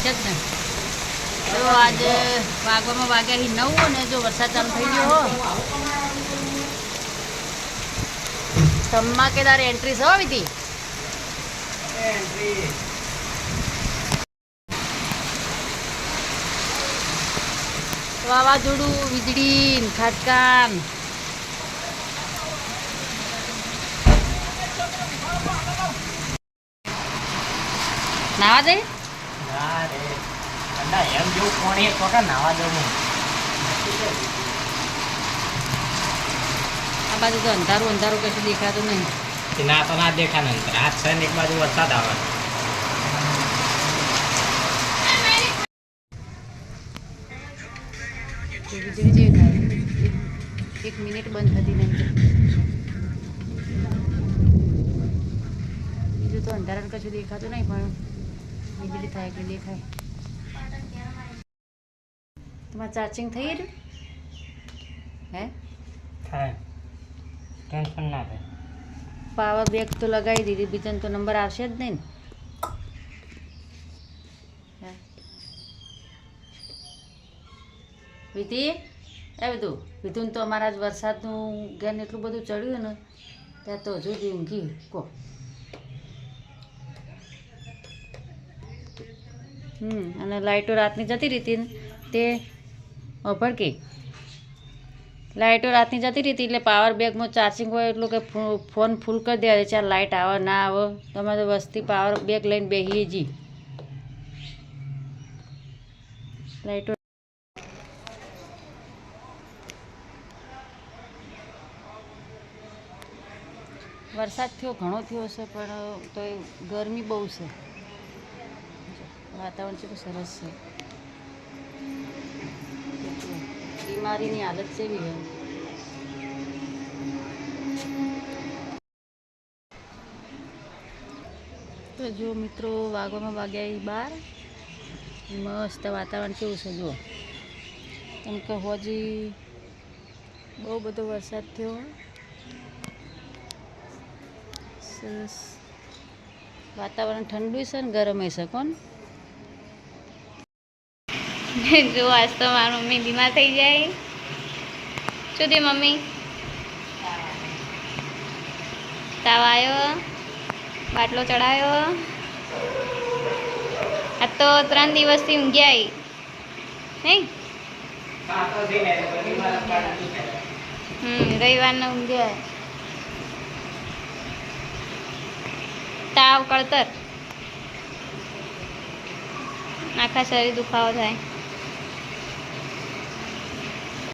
છે જ ને. તો આજે વાગવામાં વાગ્યા 9 ને જો વરસાદ ચાલુ થઈ ગયો હો. ધમાકેદાર એન્ટ્રી છે હો વિધિ. વાવાઝોડું, વીજળી, ખાટકાન. નાવા જઈ એમ જેવું કોણી તો કે નાવા જવું. આ બાજુ તો અંધારું અંધારું કશું દેખાતું નહીં. ના તો ના દેખા ને રાત છે ને એક બાજુ વરસાદ આવે. વીજળી જેવી થાય, એક મિનિટ બંધ થતી નહીં. બીજું તો અંધારાને કશું દેખાતું નહીં, પણ વીજળી થાય એટલે દેખાય. તમારે ચાર્જિંગ થઈ ગયું હે? થાય ટેન્શન ના થાય. પાવર બેગ તો લગાવી દીધી, બીજાને તો નંબર આવશે જ નહીં ને. વિધિ એ બધું વિધુને તો અમારા જ વરસાદનું ઘેર એટલું બધું ચડ્યું ને ત્યાં તો હજુ જ ઊંઘી કહો. અને લાઇટો રાતની જતી રહી હતી ને તે ભડકી. લાઇટો રાતની જતી રહી હતી એટલે પાવર બેગમાં ચાર્જિંગ હોય એટલું કે ફોન ફૂલ કરી દેવા ચાલ લાઇટ આવે ના આવે. તમે તો વસ્તી પાવર બેગ લઈને બેસીએ જી. લાઇટો વરસાદ થયો ઘણો થયો છે પણ તો ગરમી બહુ છે. વાતાવરણ છે તો સરસ છે. બીમારીની હાલત કેવી છે. તો જો મિત્રો વાગવામાં વાગ્યા 12. મસ્ત વાતાવરણ કેવું છે જુઓ. કેમ કે હજી બહુ બધો વરસાદ થયો. સરસ વાતાવરણ ઠંડુ છે ને ગરમ છે કોણ. જો આજ તો મારી મમ્મી બીમાર થઈ જાય. શું થયું મમ્મી? તાવ આવ્યો, બાટલો ચડાયો. આ તો 3 દિવસથી ઊંઘી આવી નહીં. રવિવારને ઊંઘી આવી. તાવ કળતર, આખા શરીર દુખાવો થાય.